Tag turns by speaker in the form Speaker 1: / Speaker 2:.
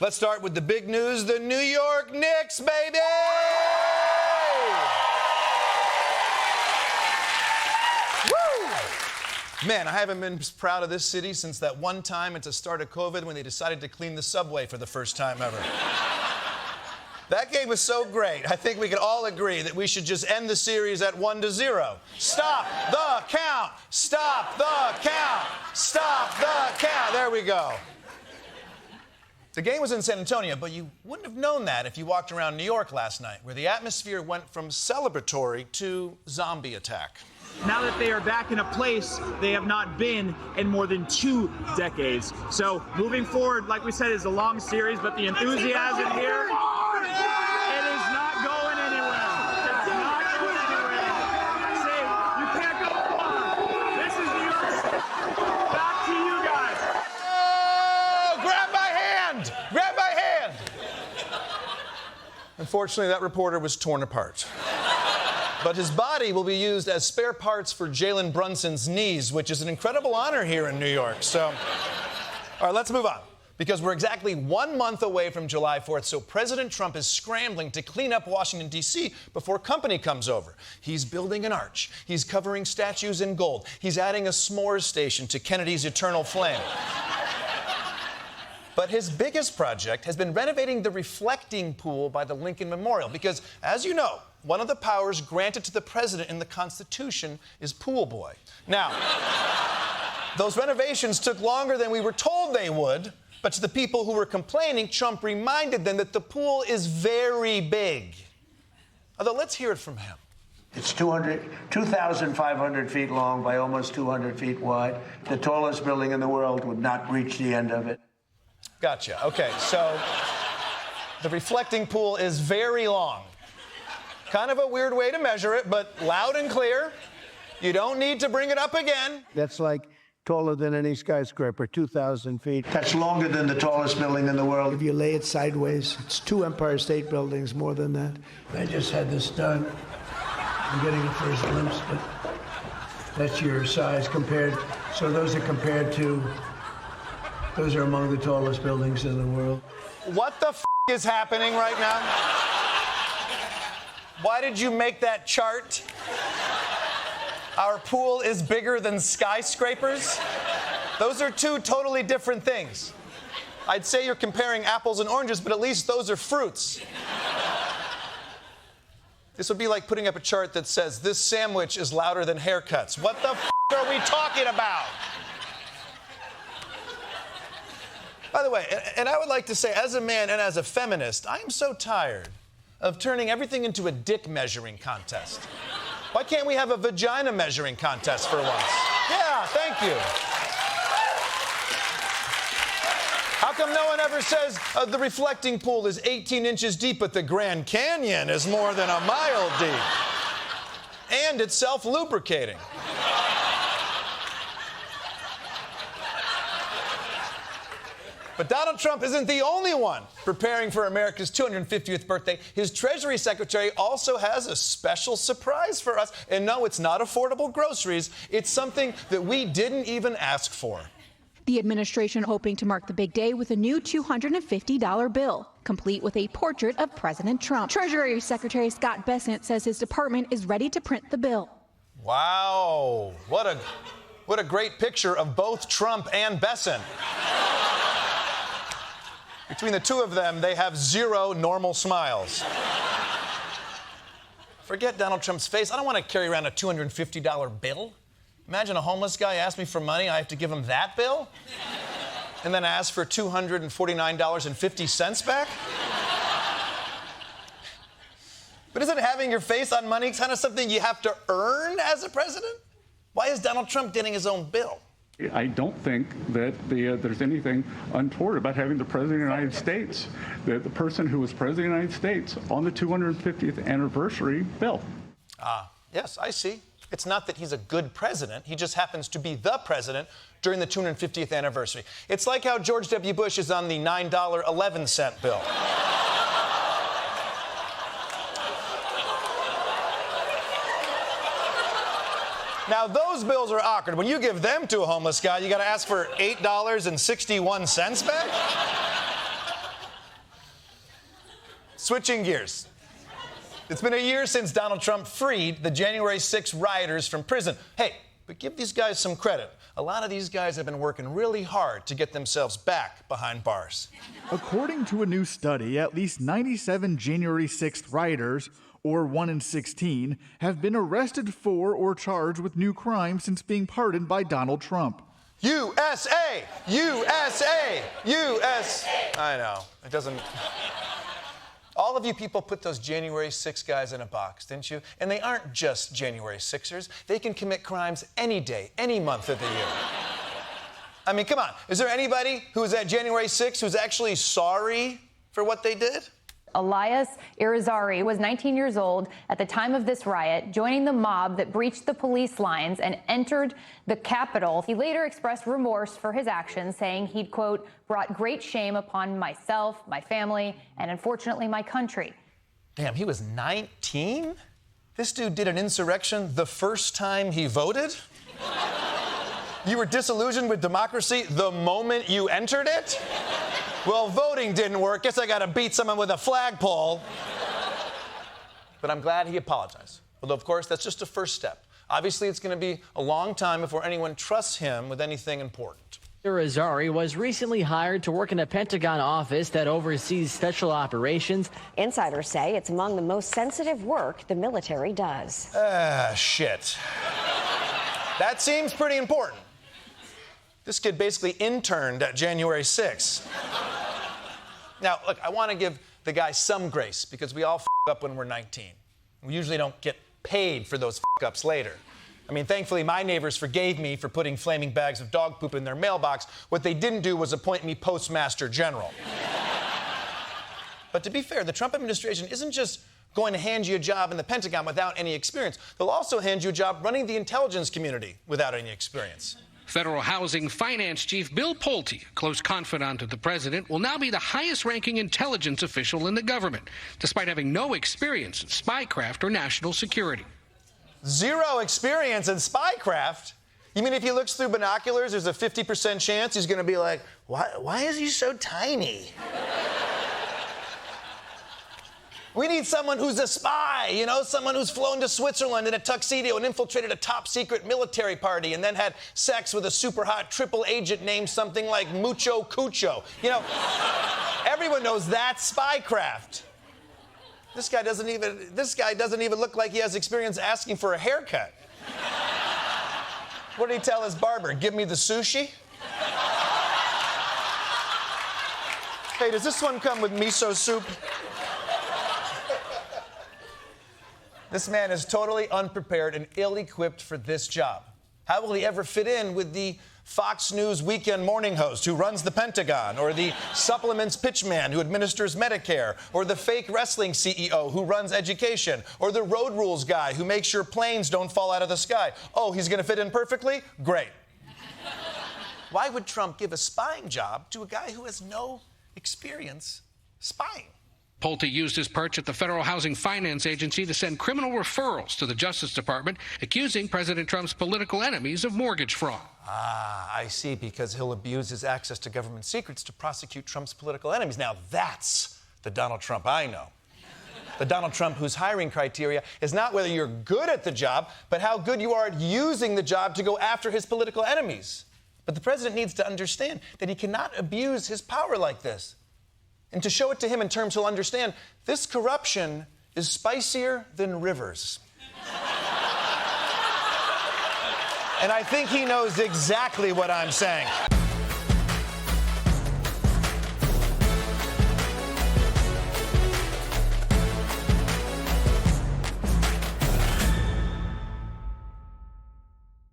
Speaker 1: Let's start with the big news, the New York Knicks, baby! Woo! Man, I haven't been proud of this city since that one time at the start of COVID when they decided to clean the subway for the first time ever. That game was so great, I think we can all agree that we should just end the series at 1-0. Stop the count! Stop the count! Stop the count! There we go. The game was in San Antonio, but you wouldn't have known that if you walked around New York last night, where the atmosphere went from celebratory to zombie attack.
Speaker 2: Now that they are back in a place they have not been in more than 2 decades. So moving forward, like we said, is a long series, but the enthusiasm here, it is not going anywhere. It's not going anywhere. Say, you can't go far. This is New York City. Back to you guys.
Speaker 1: Oh, grab my hand! Grab my hand! Unfortunately, that reporter was torn apart. But his body will be used as spare parts for Jalen Brunson's knees, which is an incredible honor here in New York. So, all right, let's move on. Because we're exactly 1 month away from July 4th, so President Trump is scrambling to clean up Washington, D.C. before company comes over. He's building an arch. He's covering statues in gold. He's adding a s'mores station to Kennedy's eternal flame. But his biggest project has been renovating the reflecting pool by the Lincoln Memorial because, as you know, one of the powers granted to the president in the Constitution is pool boy. Now, those renovations took longer than we were told they would, but to the people who were complaining, Trump reminded them that the pool is very big. Although, let's hear it from him.
Speaker 3: It's 2,500 feet long by almost 200 feet wide. The tallest building in the world would not reach the end of it.
Speaker 1: Gotcha. Okay, so the reflecting pool is very long. Kind of a weird way to measure it, but loud and clear. You don't need to bring it up again.
Speaker 4: That's like taller than any skyscraper, 2,000 feet.
Speaker 3: That's longer than the tallest building in the world.
Speaker 4: If you lay it sideways, it's 2 Empire State Buildings, more than that. I just had this done. I'm getting a first glimpse, but that's your size compared. So those are compared to, those are among the tallest buildings in the world.
Speaker 1: What the is happening right now? Why did you make that chart? Our pool is bigger than skyscrapers? Those are 2 totally different things. I'd say you're comparing apples and oranges, but at least those are fruits. This would be like putting up a chart that says, this sandwich is louder than haircuts. What the are we talking about? By the way, and I would like to say, as a man and as a feminist, I am so tired of turning everything into a dick measuring contest. Why can't we have a vagina measuring contest for once? Yeah, thank you. How come no one ever says the reflecting pool is 18 inches deep, but the Grand Canyon is more than a mile deep? And it's self-lubricating. But Donald Trump isn't the only one preparing for America's 250th birthday. His Treasury Secretary also has a special surprise for us. And no, it's not affordable groceries. It's something that we didn't even ask for.
Speaker 5: The administration hoping to mark the big day with a new $250 bill, complete with a portrait of President Trump. Treasury Secretary Scott Bessent says his department is ready to print the bill.
Speaker 1: Wow. What a great picture of both Trump and Bessent. Between the 2 of them, they have 0 normal smiles. Forget Donald Trump's face. I don't want to carry around a $250 bill. Imagine a homeless guy asks me for money. I have to give him that bill? And then ask for $249.50 back? But isn't having your face on money kind of something you have to earn as a president? Why is Donald Trump getting his own bill?
Speaker 6: I don't think that there's anything untoward about having the President of the United States, the person who was President of the United States, on the 250th anniversary bill.
Speaker 1: Yes, I see. It's not that he's a good president. He just happens to be the president during the 250th anniversary. It's like how George W. Bush is on the $9.11 bill. Now, those bills are awkward. When you give them to a homeless guy, you got to ask for $8.61 back? Switching gears. It's been a year since Donald Trump freed the January 6 rioters from prison. Hey, but give these guys some credit. A lot of these guys have been working really hard to get themselves back behind bars.
Speaker 7: According to a new study, at least 97 January 6th rioters, or 1 in 16, have been arrested for or charged with new crimes since being pardoned by Donald Trump.
Speaker 1: USA! USA! USA! I know. It doesn't... All of you people put those January 6 guys in a box, didn't you? And they aren't just January 6ers. They can commit crimes any day, any month of the year. I mean, come on. Is there anybody who was at January 6 who's actually sorry for what they did?
Speaker 8: Elias Irizarry was 19 years old at the time of this riot, joining the mob that breached the police lines and entered the Capitol. He later expressed remorse for his actions, saying he'd, quote, brought great shame upon myself, my family, and unfortunately my country.
Speaker 1: Damn, he was 19? This dude did an insurrection the first time he voted? You were disillusioned with democracy the moment you entered it? Well, voting didn't work. Guess I gotta beat someone with a flagpole. But I'm glad he apologized. Although, of course, that's just a first step. Obviously, it's gonna be a long time before anyone trusts him with anything important.
Speaker 9: Irizarry was recently hired to work in a Pentagon office that oversees special operations.
Speaker 10: Insiders say it's among the most sensitive work the military does.
Speaker 1: Shit. That seems pretty important. This kid basically interned at January 6. Now, look, I want to give the guy some grace because we all f*** up when we're 19. We usually don't get paid for those f***ups later. I mean, thankfully, my neighbors forgave me for putting flaming bags of dog poop in their mailbox. What they didn't do was appoint me Postmaster General. But to be fair, the Trump administration isn't just going to hand you a job in the Pentagon without any experience. They'll also hand you a job running the intelligence community without any experience.
Speaker 11: Federal Housing Finance Chief Bill Pulte, a close confidant of the president, will now be the highest-ranking intelligence official in the government, despite having no experience in spycraft or national security.
Speaker 1: Zero experience in spycraft? You mean if he looks through binoculars, there's a 50% chance he's going to be like, why is he so tiny? We need someone who's a spy, you know, someone who's flown to Switzerland in a tuxedo and infiltrated a top-secret military party and then had sex with a super-hot triple agent named something like Mucho Cucho. You know, everyone knows that's spycraft. This guy doesn't even look like he has experience asking for a haircut. What did he tell his barber? Give me the sushi? Hey, does this one come with miso soup? This man is totally unprepared and ill-equipped for this job. How will he ever fit in with the Fox News weekend morning host who runs the Pentagon, or the supplements pitchman who administers Medicare, or the fake wrestling CEO who runs education, or the road rules guy who makes sure planes don't fall out of the sky? Oh, he's going to fit in perfectly? Great. Why would Trump give a spying job to a guy who has no experience spying?
Speaker 11: Pulte used his perch at the Federal Housing Finance Agency to send criminal referrals to the Justice Department, accusing President Trump's political enemies of mortgage fraud.
Speaker 1: Ah, I see, because he'll abuse his access to government secrets to prosecute Trump's political enemies. Now that's the Donald Trump I know. The Donald Trump whose hiring criteria is not whether you're good at the job, but how good you are at using the job to go after his political enemies. But the president needs to understand that he cannot abuse his power like this. And to show it to him in terms he'll understand, this corruption is spicier than rivers. And I think he knows exactly what I'm saying.